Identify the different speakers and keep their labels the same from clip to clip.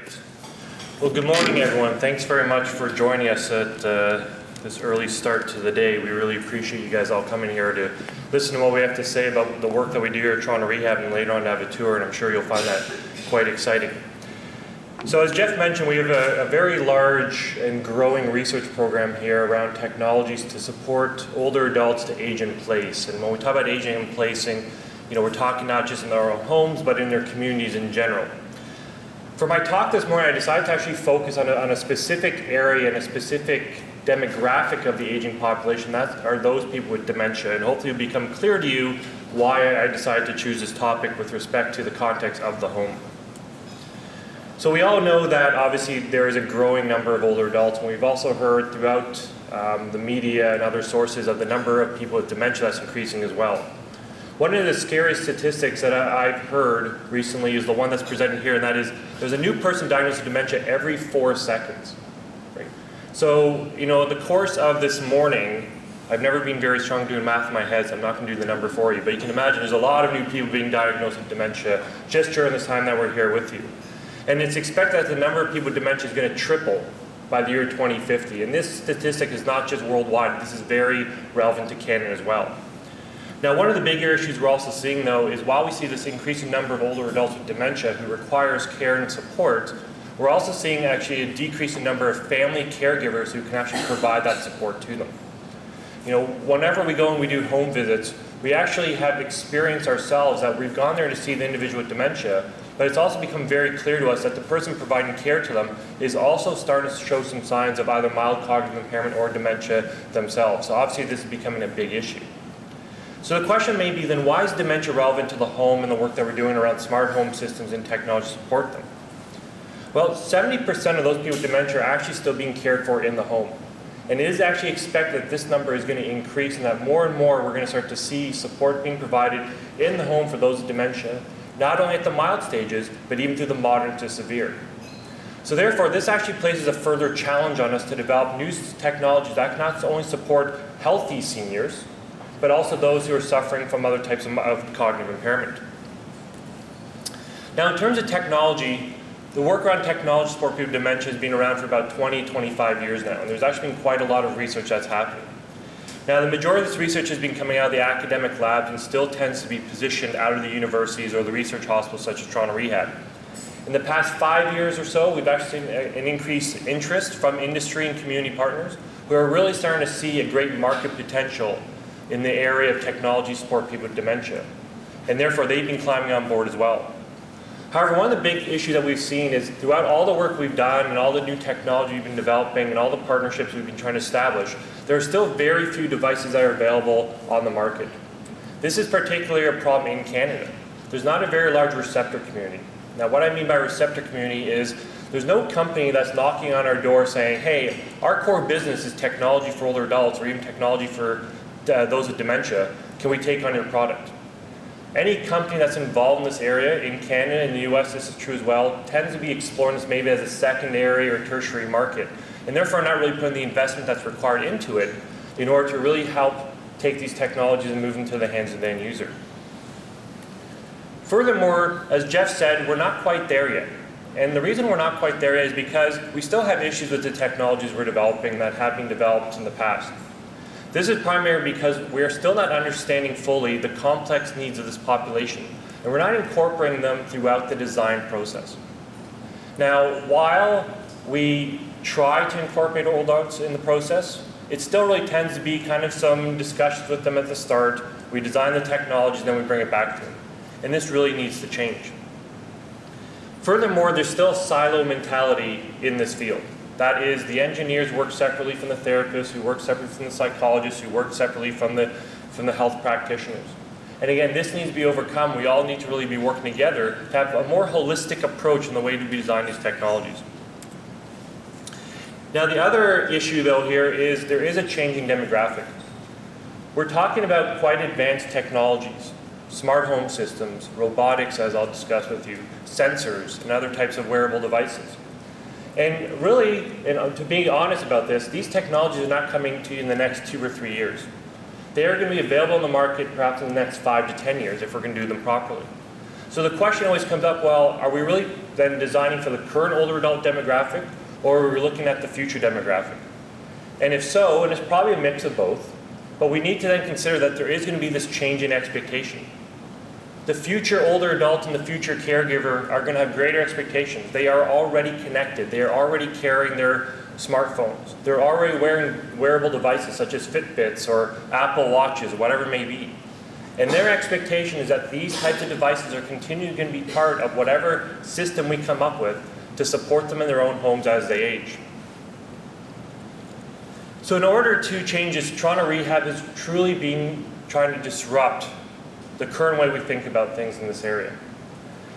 Speaker 1: Great. Well, good morning, everyone. Thanks very much for joining us at this early start to the day. We really appreciate you guys all coming here to listen to what we have to say about the work that we do here at Toronto Rehab, and later on to have a tour, and I'm sure you'll find that quite exciting. So as Jeff mentioned, we have a very large and growing research program here around technologies to support older adults to age in place. And when we talk about aging in placing, we're talking not just in their own homes, but in their communities in general. For my talk this morning, I decided to actually focus on a specific area and a specific demographic of the aging population. That are those people with dementia. And hopefully it'll become clear to you why I decided to choose this topic with respect to the context of the home. So we all know that obviously there is a growing number of older adults, and we've also heard throughout the media and other sources of the number of people with dementia that's increasing as well. One of the scariest statistics that I've heard recently is the one that's presented here, and that is there's a new person diagnosed with dementia every 4 seconds. Right? So, the course of this morning, I've never been very strong doing math in my head, so I'm not going to do the number for you, but you can imagine there's a lot of new people being diagnosed with dementia just during this time that we're here with you. And it's expected that the number of people with dementia is going to triple by the year 2050. And this statistic is not just worldwide, this is very relevant to Canada as well. Now, one of the bigger issues we're also seeing, though, is while we see this increasing number of older adults with dementia who requires care and support, we're also seeing actually a decreasing number of family caregivers who can actually provide that support to them. Whenever we go and we do home visits, we actually have experienced ourselves that we've gone there to see the individual with dementia, but it's also become very clear to us that the person providing care to them is also starting to show some signs of either mild cognitive impairment or dementia themselves. So obviously this is becoming a big issue. So the question may be then, why is dementia relevant to the home and the work that we're doing around smart home systems and technology to support them? Well, 70% of those people with dementia are actually still being cared for in the home. And it is actually expected that this number is going to increase, and that more and more we're going to start to see support being provided in the home for those with dementia, not only at the mild stages, but even through the moderate to severe. So therefore, this actually places a further challenge on us to develop new technologies that can not only support healthy seniors, but also those who are suffering from other types of cognitive impairment. Now, in terms of technology, the work around technology to support people with dementia has been around for about 20-25 years now, and there's actually been quite a lot of research that's happening. Now, the majority of this research has been coming out of the academic labs and still tends to be positioned out of the universities or the research hospitals such as Toronto Rehab. In the past 5 years or so, we've actually seen an increased interest from industry and community partners who are really starting to see a great market potential in the area of technology to support people with dementia. And therefore, they've been climbing on board as well. However, one of the big issues that we've seen is throughout all the work we've done and all the new technology we've been developing and all the partnerships we've been trying to establish, there are still very few devices that are available on the market. This is particularly a problem in Canada. There's not a very large receptor community. Now, what I mean by receptor community is there's no company that's knocking on our door saying, hey, our core business is technology for older adults or even technology for those with dementia. Can we take on your product? Any company that's involved in this area in Canada and the US, this is true as well, tends to be exploring this maybe as a secondary or tertiary market, and therefore not really putting the investment that's required into it in order to really help take these technologies and move them to the hands of the end user. Furthermore, as Jeff said, we're not quite there yet. And the reason we're not quite there yet is because we still have issues with the technologies we're developing that have been developed in the past. This is primarily because we're still not understanding fully the complex needs of this population, and we're not incorporating them throughout the design process. Now, while we try to incorporate old adults in the process, it still really tends to be kind of some discussions with them at the start. We design the technology, then we bring it back to them. And this really needs to change. Furthermore, there's still a silo mentality in this field. That is, the engineers work separately from the therapists, who work separately from the psychologists, who work separately from the health practitioners. And again, this needs to be overcome. We all need to really be working together to have a more holistic approach in the way that we design these technologies. Now, the other issue, though, here is there is a changing demographic. We're talking about quite advanced technologies, smart home systems, robotics, as I'll discuss with you, sensors, and other types of wearable devices. And really, to be honest about this, these technologies are not coming to you in the next 2 or 3 years. They are going to be available in the market perhaps in the next 5 to 10 years if we're going to do them properly. So the question always comes up, well, are we really then designing for the current older adult demographic, or are we looking at the future demographic? And if so, and it's probably a mix of both, but we need to then consider that there is going to be this change in expectation. The future older adult and the future caregiver are going to have greater expectations. They are already connected. They are already carrying their smartphones. They're already wearing wearable devices such as Fitbits or Apple Watches, whatever it may be. And their expectation is that these types of devices are continually going to be part of whatever system we come up with to support them in their own homes as they age. So in order to change this, Toronto Rehab has truly been trying to disrupt the current way we think about things in this area.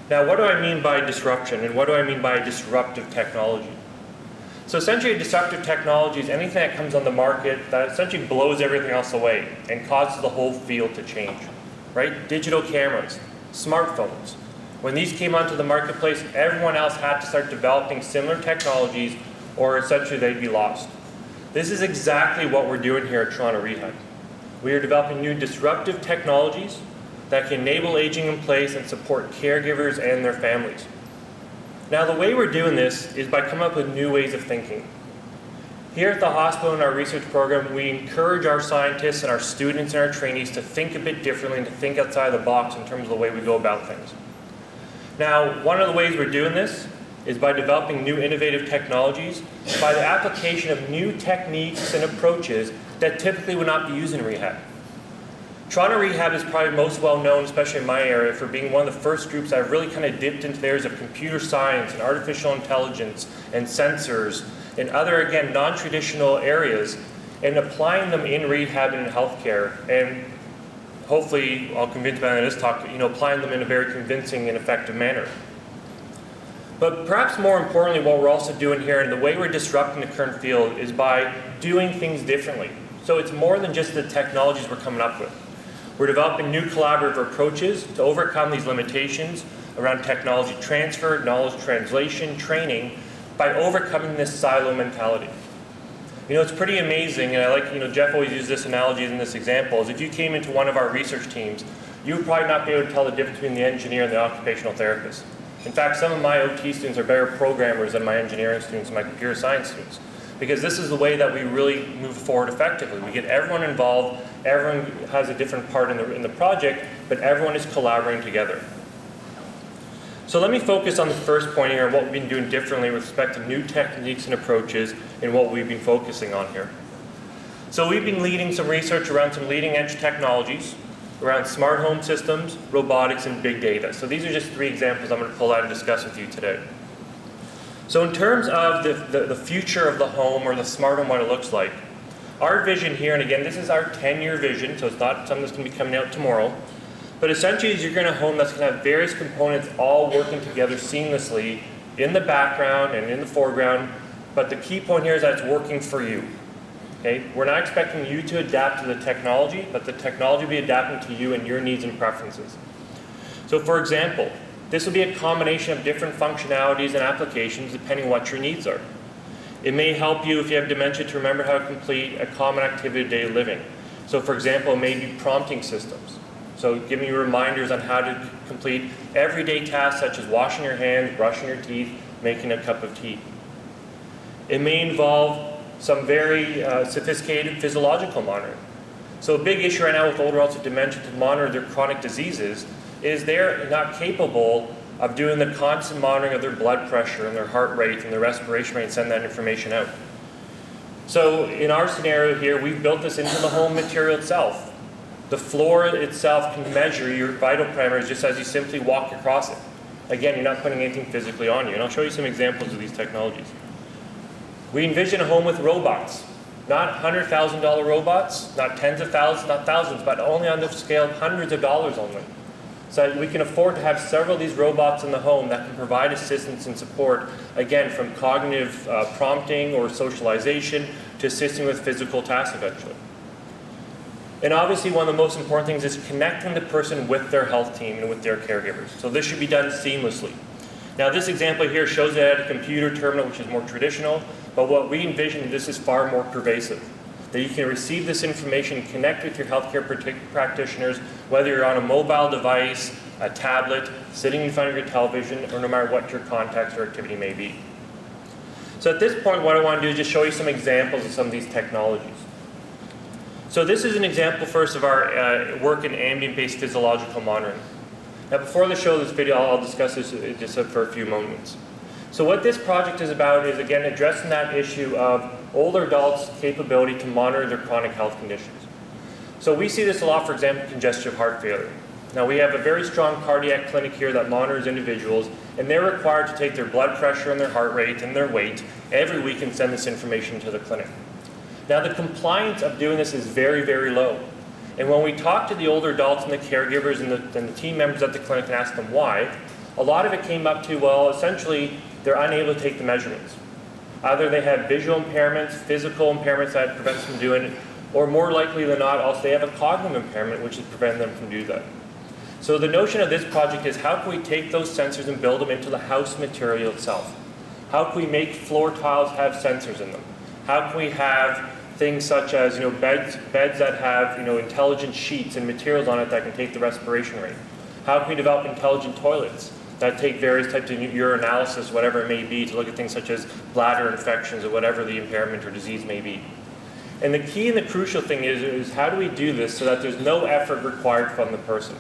Speaker 1: Now, what do I mean by disruption, and what do I mean by disruptive technology? So essentially, disruptive technology is anything that comes on the market that essentially blows everything else away and causes the whole field to change, right? Digital cameras, smartphones. When these came onto the marketplace, everyone else had to start developing similar technologies, or essentially they'd be lost. This is exactly what we're doing here at Toronto Rehab. We are developing new disruptive technologies that can enable aging in place and support caregivers and their families. Now, the way we're doing this is by coming up with new ways of thinking. Here at the hospital in our research program, we encourage our scientists and our students and our trainees to think a bit differently and to think outside the box in terms of the way we go about things. Now, one of the ways we're doing this is by developing new innovative technologies, by the application of new techniques and approaches that typically would not be used in rehab. Toronto Rehab is probably most well known, especially in my area, for being one of the first groups that really kind of dipped into the areas of computer science and artificial intelligence and sensors and other, again, non-traditional areas, and applying them in rehab and in healthcare. And hopefully, I'll convince by this talk, applying them in a very convincing and effective manner. But perhaps more importantly, what we're also doing here and the way we're disrupting the current field is by doing things differently. So it's more than just the technologies we're coming up with. We're developing new collaborative approaches to overcome these limitations around technology transfer, knowledge translation, training, by overcoming this silo mentality. It's pretty amazing, and I like, Jeff always uses this analogy in this example, is if you came into one of our research teams, you would probably not be able to tell the difference between the engineer and the occupational therapist. In fact, some of my OT students are better programmers than my engineering students and my computer science students, because this is the way that we really move forward effectively. We get everyone involved, everyone has a different part in the project, but everyone is collaborating together. So let me focus on the first point here, what we've been doing differently with respect to new techniques and approaches and what we've been focusing on here. So we've been leading some research around some leading edge technologies, around smart home systems, robotics, and big data. So these are just 3 examples I'm going to pull out and discuss with you today. So in terms of the future of the home or the smart home, what it looks like, our vision here, and again, this is our 10-year vision, so it's not something that's going to be coming out tomorrow, but essentially is you're going to have a home that's going to have various components all working together seamlessly in the background and in the foreground, but the key point here is that it's working for you. Okay? We're not expecting you to adapt to the technology, but the technology will be adapting to you and your needs and preferences. So for example, this will be a combination of different functionalities and applications depending on what your needs are. It may help you if you have dementia to remember how to complete a common activity of daily living. So for example, it may be prompting systems. So giving you reminders on how to complete everyday tasks such as washing your hands, brushing your teeth, making a cup of tea. It may involve some very sophisticated physiological monitoring. So a big issue right now with older adults with dementia to monitor their chronic diseases is they're not capable of doing the constant monitoring of their blood pressure and their heart rate and their respiration rate and send that information out. So in our scenario here, we've built this into the home material itself. The floor itself can measure your vital parameters just as you simply walk across it. Again, you're not putting anything physically on you. And I'll show you some examples of these technologies. We envision a home with robots. Not $100,000 robots, not tens of thousands, not thousands, but only on the scale of hundreds of dollars only. So we can afford to have several of these robots in the home that can provide assistance and support, again, from cognitive prompting or socialization to assisting with physical tasks eventually. And obviously one of the most important things is connecting the person with their health team and with their caregivers. So this should be done seamlessly. Now this example here shows it at a computer terminal, which is more traditional, but what we envision, this is far more pervasive. That you can receive this information, connect with your healthcare practitioners, whether you're on a mobile device, a tablet, sitting in front of your television, or no matter what your context or activity may be. So at this point, what I want to do is just show you some examples of some of these technologies. So this is an example first of our work in ambient-based physiological monitoring. Now before the show this video, I'll discuss this just for a few moments. So what this project is about is, again, addressing that issue of older adults' capability to monitor their chronic health conditions. So we see this a lot, for example, congestive heart failure. Now we have a very strong cardiac clinic here that monitors individuals, and they're required to take their blood pressure and their heart rate and their weight every week and send this information to the clinic. Now the compliance of doing this is very, very low. And when we talk to the older adults and the caregivers and the team members at the clinic and ask them why, a lot of it came up to, well, essentially they're unable to take the measurements. Either they have visual impairments, physical impairments that prevents them from doing it, or more likely than not, also they have a cognitive impairment which is preventing them from doing that. So the notion of this project is, how can we take those sensors and build them into the house material itself? How can we make floor tiles have sensors in them? How can we have things such as beds that have intelligent sheets and materials on it that can take the respiration rate? How can we develop intelligent toilets that take various types of urinalysis, whatever it may be, to look at things such as bladder infections or whatever the impairment or disease may be? And the key and the crucial thing is how do we do this so that there's no effort required from the person?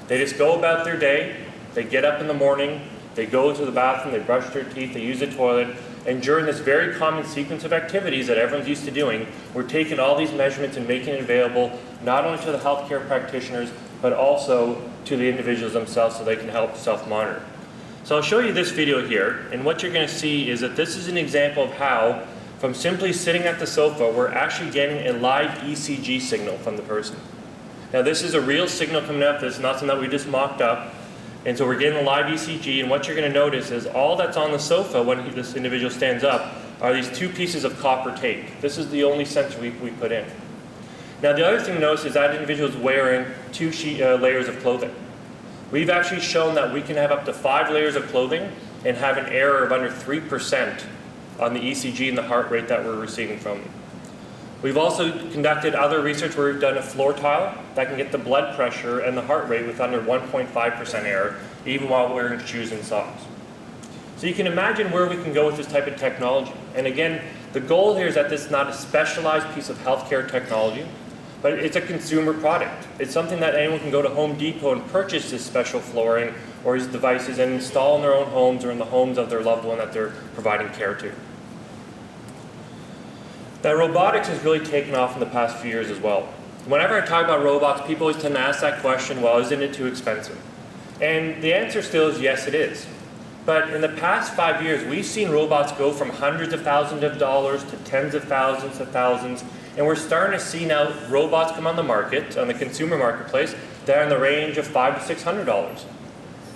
Speaker 1: They just go about their day, they get up in the morning, they go to the bathroom, they brush their teeth, they use the toilet, and during this very common sequence of activities that everyone's used to doing, we're taking all these measurements and making it available not only to the healthcare practitioners, but also to the individuals themselves so they can help self-monitor. So I'll show you this video here, and what you're going to see is that this is an example of how, from simply sitting at the sofa, we're actually getting a live ECG signal from the person. Now this is a real signal coming up. This is not something that we just mocked up. And so we're getting a live ECG, and what you're going to notice is all that's on the sofa when this individual stands up are these two pieces of copper tape. This is the only sensor we put in. Now the other thing to notice is that individual is wearing two layers of clothing. We've actually shown that we can have up to 5 layers of clothing and have an error of under 3% on the ECG and the heart rate that we're receiving from them. We've also conducted other research where we've done a floor tile that can get the blood pressure and the heart rate with under 1.5% error, even while wearing shoes and socks. So you can imagine where we can go with this type of technology. And again, the goal here is that this is not a specialized piece of healthcare technology, but it's a consumer product. It's something that anyone can go to Home Depot and purchase this special flooring or these devices and install in their own homes or in the homes of their loved one that they're providing care to. Now, robotics has really taken off in the past few years as well. Whenever I talk about robots, people always tend to ask that question, well, isn't it too expensive? And the answer still is yes, it is. But in the past 5 years, we've seen robots go from hundreds of thousands of dollars to tens of thousands, and we're starting to see now robots come on the market, on the consumer marketplace, that are in the range of $500 to $600.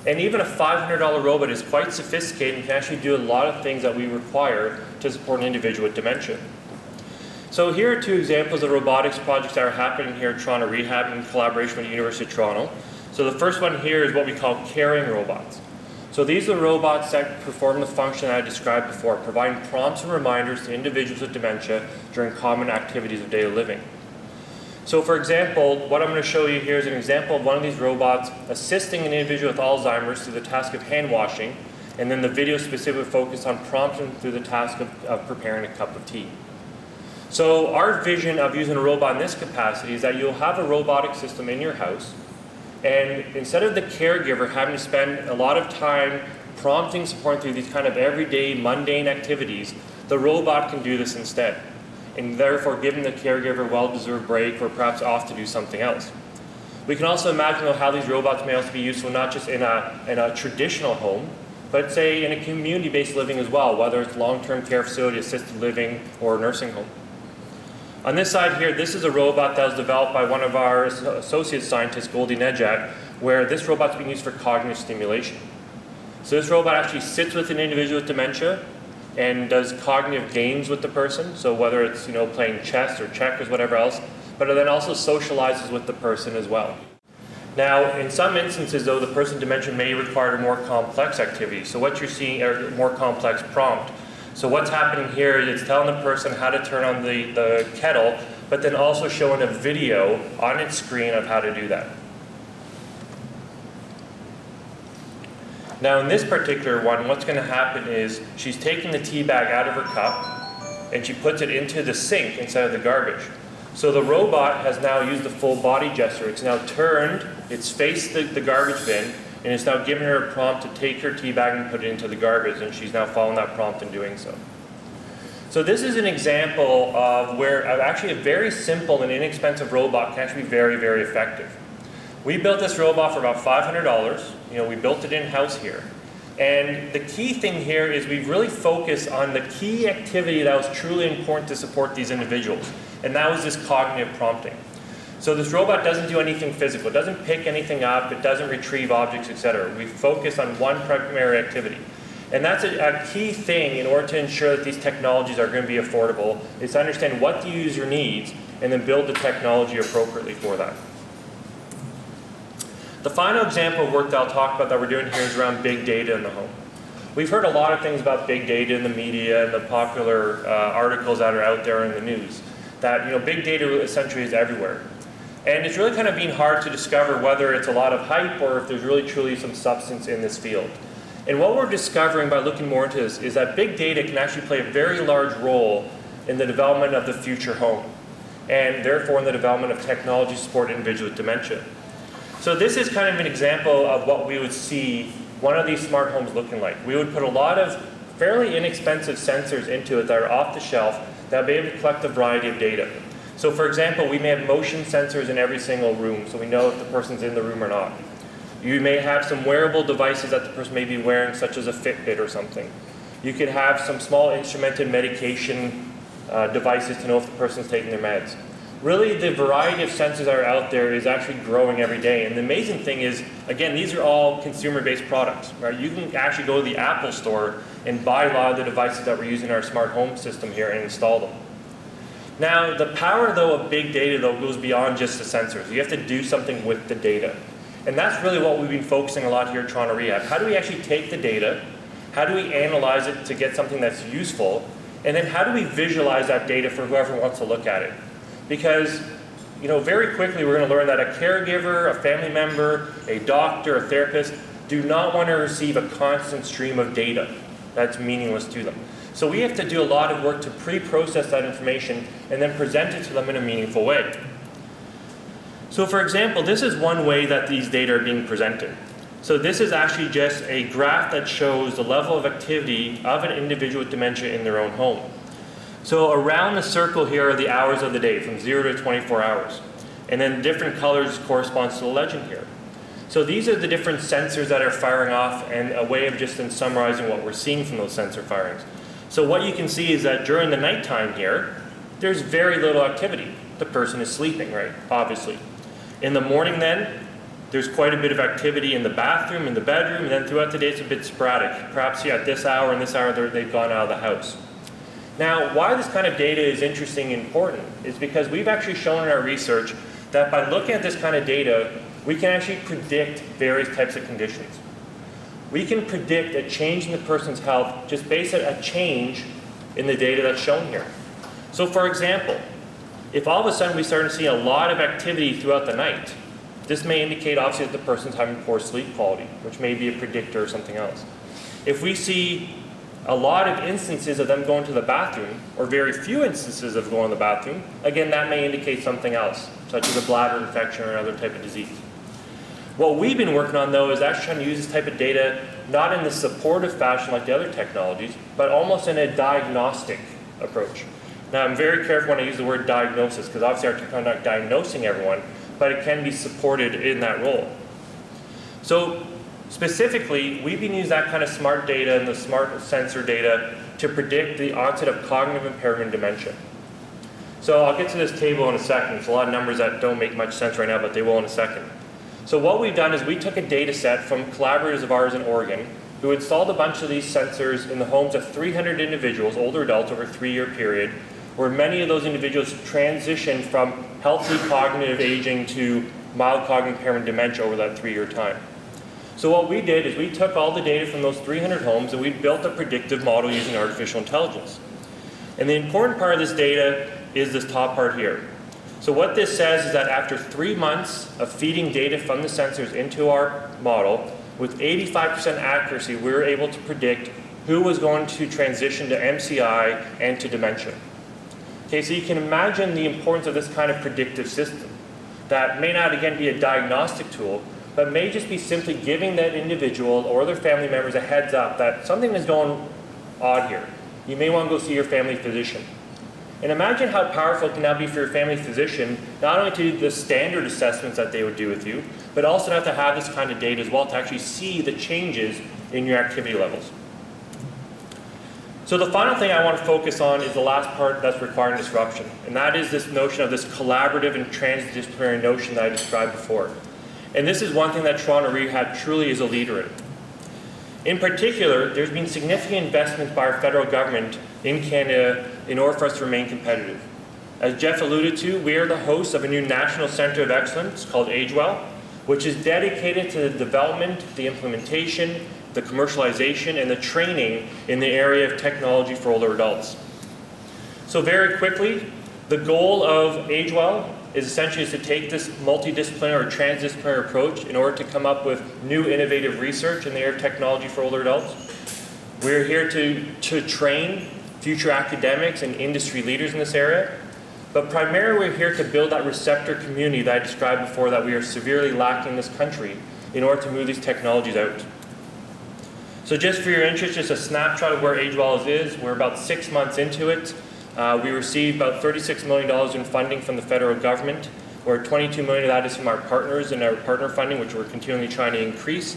Speaker 1: And even a $500 robot is quite sophisticated and can actually do a lot of things that we require to support an individual with dementia. So here are two examples of robotics projects that are happening here at Toronto Rehab in collaboration with the University of Toronto. So the first one here is what we call caring robots. So these are robots that perform the function that I described before, providing prompts and reminders to individuals with dementia during common activities of daily living. So for example, what I'm going to show you here is an example of one of these robots assisting an individual with Alzheimer's through the task of hand washing, and then the video specifically focused on prompting through the task of preparing a cup of tea. So our vision of using a robot in this capacity is that you'll have a robotic system in your house, and instead of the caregiver having to spend a lot of time prompting, supporting through these kind of everyday mundane activities, the robot can do this instead, and therefore giving the caregiver a well-deserved break or perhaps off to do something else. We can also imagine though how these robots may also be useful not just in a traditional home, but say in a community-based living as well, whether it's long-term care facility, assisted living, or a nursing home. On this side here, this is a robot that was developed by one of our associate scientists, Goldie Nejat, where this robot's being used for cognitive stimulation. So this robot actually sits with an individual with dementia and does cognitive games with the person, so whether it's playing chess or checkers, whatever else, but it then also socializes with the person as well. Now, in some instances, though, the person with dementia may require more complex activities. So what you're seeing are more complex prompt. So what's happening here is it's telling the person how to turn on the kettle, but then also showing a video on its screen of how to do that. Now in this particular one, what's going to happen is she's taking the tea bag out of her cup and she puts it into the sink instead of the garbage. So the robot has now used the full body gesture. It's now turned, it's faced the garbage bin, and it's now given her a prompt to take her tea bag and put it into the garbage, and she's now following that prompt and doing so. So this is an example of where actually a very simple and inexpensive robot can actually be very, very effective. We built this robot for about $500. We built it in-house here. And the key thing here is we've really focused on the key activity that was truly important to support these individuals. And that was this cognitive prompting. So this robot doesn't do anything physical. It doesn't pick anything up. It doesn't retrieve objects, etc. We focus on one primary activity. And that's a key thing in order to ensure that these technologies are going to be affordable, is to understand what the user needs and then build the technology appropriately for that. The final example of work that I'll talk about that we're doing here is around big data in the home. We've heard a lot of things about big data in the media and the popular articles that are out there in the news. That big data essentially is everywhere. And it's really kind of been hard to discover whether it's a lot of hype or if there's really truly some substance in this field. And what we're discovering by looking more into this is that big data can actually play a very large role in the development of the future home, and therefore in the development of technology to support individuals with dementia. So this is kind of an example of what we would see one of these smart homes looking like. We would put a lot of fairly inexpensive sensors into it that are off the shelf that will be able to collect a variety of data. So for example, we may have motion sensors in every single room, so we know if the person's in the room or not. You may have some wearable devices that the person may be wearing, such as a Fitbit or something. You could have some small instrumented medication devices to know if the person's taking their meds. Really, the variety of sensors that are out there is actually growing every day. And the amazing thing is, again, these are all consumer-based products, right? You can actually go to the Apple store and buy a lot of the devices that we're using in our smart home system here and install them. Now, the power, though, of big data, though, goes beyond just the sensors. You have to do something with the data. And that's really what we've been focusing a lot here at Toronto Rehab. How do we actually take the data? How do we analyze it to get something that's useful? And then how do we visualize that data for whoever wants to look at it? Because, very quickly we're going to learn that a caregiver, a family member, a doctor, a therapist do not want to receive a constant stream of data that's meaningless to them. So we have to do a lot of work to pre-process that information and then present it to them in a meaningful way. So for example, this is one way that these data are being presented. So this is actually just a graph that shows the level of activity of an individual with dementia in their own home. So around the circle here are the hours of the day, from 0 to 24 hours. And then different colors corresponds to the legend here. So these are the different sensors that are firing off, and a way of just in summarizing what we're seeing from those sensor firings. So what you can see is that during the nighttime here, there's very little activity. The person is sleeping, right? Obviously. In the morning then, there's quite a bit of activity in the bathroom, in the bedroom, and then throughout the day it's a bit sporadic. Perhaps at this hour and this hour they've gone out of the house. Now, why this kind of data is interesting and important is because we've actually shown in our research that by looking at this kind of data, we can actually predict various types of conditions. We can predict a change in the person's health just based on a change in the data that's shown here. So for example, if all of a sudden we start to see a lot of activity throughout the night, this may indicate obviously that the person's having poor sleep quality, which may be a predictor or something else. If we see a lot of instances of them going to the bathroom, or very few instances of going to the bathroom, again, that may indicate something else, such as a bladder infection or another type of disease. What we've been working on, though, is actually trying to use this type of data not in the supportive fashion like the other technologies, but almost in a diagnostic approach. Now, I'm very careful when I use the word diagnosis, because obviously our technology is not diagnosing everyone, but it can be supported in that role. So specifically, we've been using that kind of smart data and the smart sensor data to predict the onset of cognitive impairment and dementia. So I'll get to this table in a second. There's a lot of numbers that don't make much sense right now, but they will in a second. So what we've done is we took a data set from collaborators of ours in Oregon who installed a bunch of these sensors in the homes of 300 individuals, older adults, over a 3-year period, where many of those individuals transitioned from healthy cognitive aging to mild cognitive impairment dementia over that 3-year time. So what we did is we took all the data from those 300 homes and we built a predictive model using artificial intelligence. And the important part of this data is this top part here. So what this says is that after 3 months of feeding data from the sensors into our model, with 85% accuracy, we were able to predict who was going to transition to MCI and to dementia. Okay, so you can imagine the importance of this kind of predictive system that may not, again, be a diagnostic tool, but may just be simply giving that individual or their family members a heads up that something is going odd here. You may want to go see your family physician. And imagine how powerful it can now be for your family physician, not only to do the standard assessments that they would do with you, but also not to have this kind of data as well to actually see the changes in your activity levels. So the final thing I want to focus on is the last part that's requiring disruption, and that is this notion of this collaborative and transdisciplinary notion that I described before. And this is one thing that Toronto Rehab truly is a leader in. In particular, there's been significant investments by our federal government in Canada in order for us to remain competitive. As Jeff alluded to, we are the host of a new National Centre of Excellence called AgeWell, which is dedicated to the development, the implementation, the commercialization, and the training in the area of technology for older adults. So very quickly, the goal of AgeWell is essentially to take this multidisciplinary or transdisciplinary approach in order to come up with new innovative research in the area of technology for older adults. We're here to train future academics and industry leaders in this area, but primarily we're here to build that receptor community that I described before that we are severely lacking in this country in order to move these technologies out. So just for your interest, just a snapshot of where AgeWell is. We're about 6 months into it. We received about $36 million in funding from the federal government, where $22 million of that is from our partners and our partner funding, which we're continually trying to increase.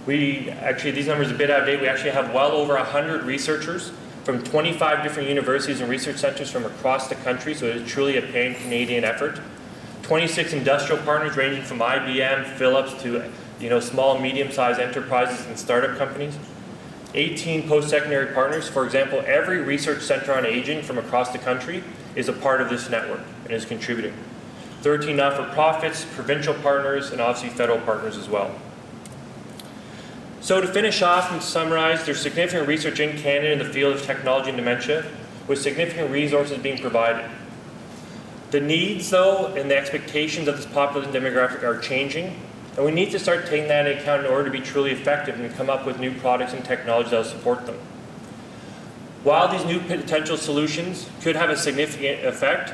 Speaker 1: These numbers are a bit out of date. We actually have well over 100 researchers from 25 different universities and research centers from across the country, so it is truly a pan-Canadian effort. 26 industrial partners ranging from IBM, Philips to small and medium-sized enterprises and startup companies. 18 post-secondary partners. For example, every research center on aging from across the country is a part of this network and is contributing. 13 not-for-profits, provincial partners, and obviously federal partners as well. So to finish off and summarize, there's significant research in Canada in the field of technology and dementia, with significant resources being provided. The needs, though, and the expectations of this population demographic are changing, and we need to start taking that into account in order to be truly effective and come up with new products and technologies that will support them. While these new potential solutions could have a significant effect,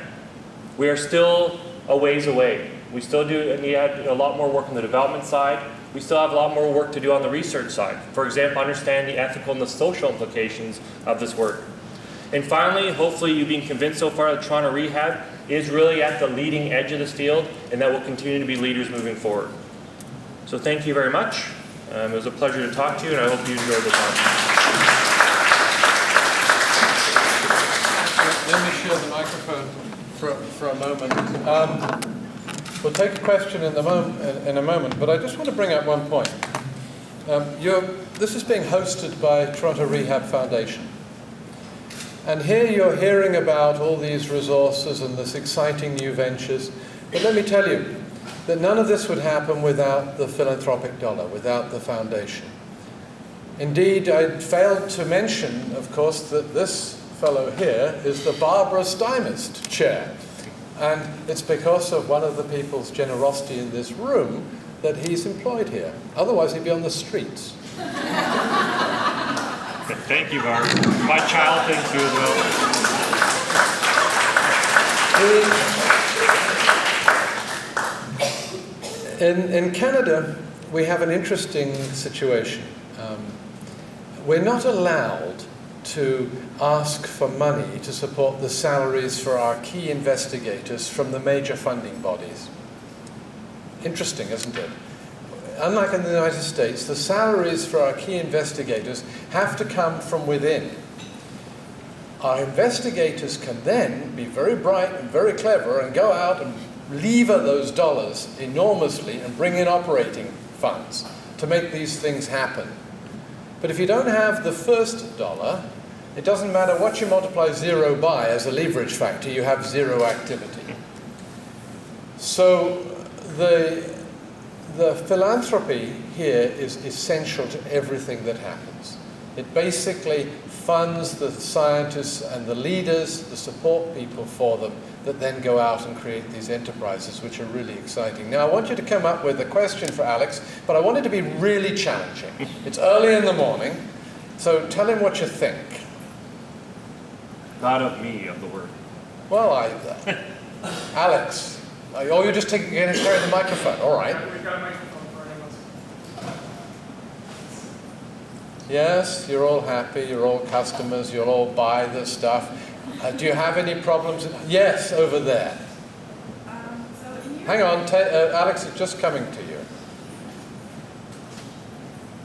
Speaker 1: we are still a ways away. We still need a lot more work on the development side. We still have a lot more work to do on the research side. For example, understand the ethical and the social implications of this work. And finally, hopefully you've been convinced so far that Toronto Rehab is really at the leading edge of this field and that will continue to be leaders moving forward. So thank you very much. It was a pleasure to talk to you, and I hope you enjoyed the time.
Speaker 2: Let me share the microphone for a moment. We'll take a question in a moment, but I just want to bring up one point. This is being hosted by Toronto Rehab Foundation. And here you're hearing about all these resources and this exciting new ventures. But let me tell you that none of this would happen without the philanthropic dollar, without the foundation. Indeed, I failed to mention, of course, that this fellow here is the Barbara Stymist Chair. And it's because of one of the people's generosity in this room that he's employed here. Otherwise, he'd be on the streets.
Speaker 1: Thank you, Barb. My child thanks you as
Speaker 2: well. In Canada, we have an interesting situation. We're not allowed to ask for money to support the salaries for our key investigators from the major funding bodies. Interesting, isn't it? Unlike in the United States, the salaries for our key investigators have to come from within. Our investigators can then be very bright and very clever and go out and lever those dollars enormously and bring in operating funds to make these things happen. But if you don't have the first dollar, it doesn't matter what you multiply zero by as a leverage factor, you have zero activity. So the philanthropy here is essential to everything that happens. It basically funds the scientists and the leaders, the support people for them, that then go out and create these enterprises, which are really exciting. Now, I want you to come up with a question for Alex, but I want it to be really challenging. It's early in the morning, so tell him what you think.
Speaker 1: Not of me, of the work.
Speaker 2: Well, Alex, oh, you're just carrying the microphone, all right.
Speaker 3: We've got a microphone for anyone.
Speaker 2: Yes, you're all happy, you're all customers, you'll all buy the stuff. Do you have any problems? Yes, over there. Hang on, Alex is just coming to you.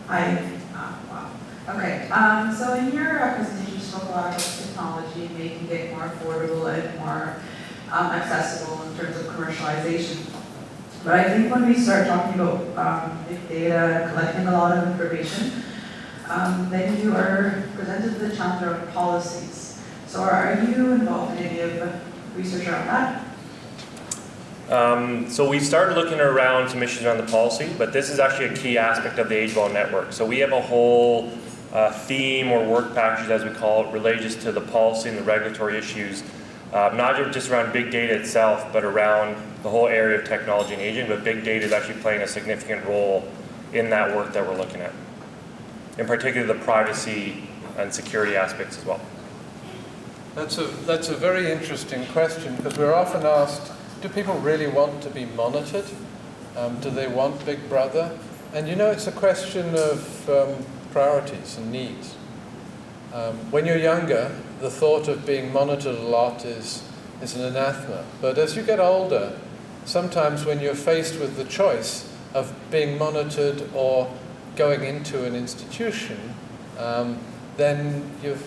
Speaker 4: Hi. Wow. Okay. So in your presentation, you spoke a lot about technology, making it more affordable and more accessible in terms of commercialization. But I think when we start talking about big data, collecting a lot of information, then you are presented with the challenge of policies. So are you involved in any of the research around that?
Speaker 1: So we started looking around some issues around the policy, but this is actually a key aspect of the AgeWell network. So we have a whole theme or work package, as we call it, related just to the policy and the regulatory issues, not just around big data itself, but around the whole area of technology and aging. But big data is actually playing a significant role in that work that we're looking at, in particular the privacy and security aspects as well.
Speaker 2: That's a very interesting question, because we're often asked, do people really want to be monitored? Do they want Big Brother? And you know, it's a question of priorities and needs. When you're younger, the thought of being monitored a lot is an anathema. But as you get older, sometimes when you're faced with the choice of being monitored or going into an institution, then your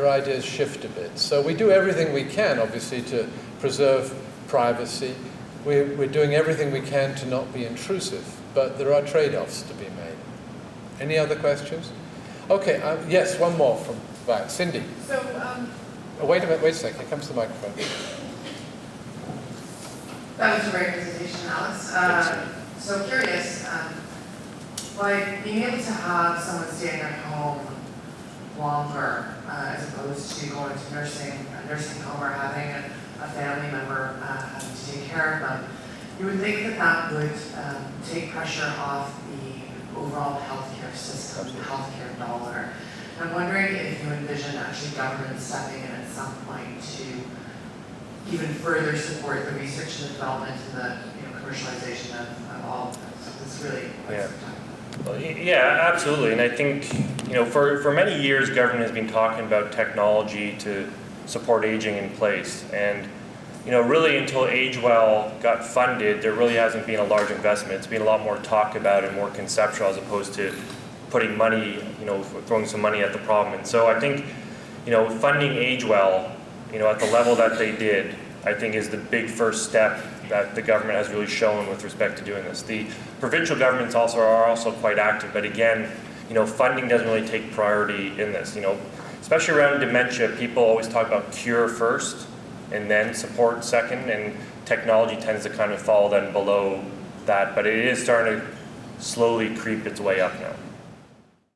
Speaker 2: ideas shift a bit. So we do everything we can, obviously, to preserve privacy. We're doing everything we can to not be intrusive, but there are trade-offs to be made. Any other questions? Okay, yes, one more from back. Cindy.
Speaker 5: So,
Speaker 2: Oh, wait a second, here comes the microphone.
Speaker 5: that was a great presentation, Alex. So curious, like being able to have someone staying at home longer, as opposed to going to a nursing home or having a family member having to take care of them, you would think that that would take pressure off the overall healthcare system, the healthcare dollar. And I'm wondering if you envision actually government stepping in at some point to even further support the research and development and the commercialization of all of this. It's really quite some time.
Speaker 1: Well, yeah, absolutely. And I think, for many years, government has been talking about technology to support aging in place. And, really until AgeWell got funded, there really hasn't been a large investment. It's been a lot more talk about and more conceptual as opposed to putting money, throwing some money at the problem. And so I think, funding AgeWell, at the level that they did, I think is the big first step that the government has really shown with respect to doing this. The provincial governments are also quite active, but again, funding doesn't really take priority in this. Especially around dementia, people always talk about cure first and then support second, and technology tends to kind of fall then below that, but it is starting to slowly creep its way up now.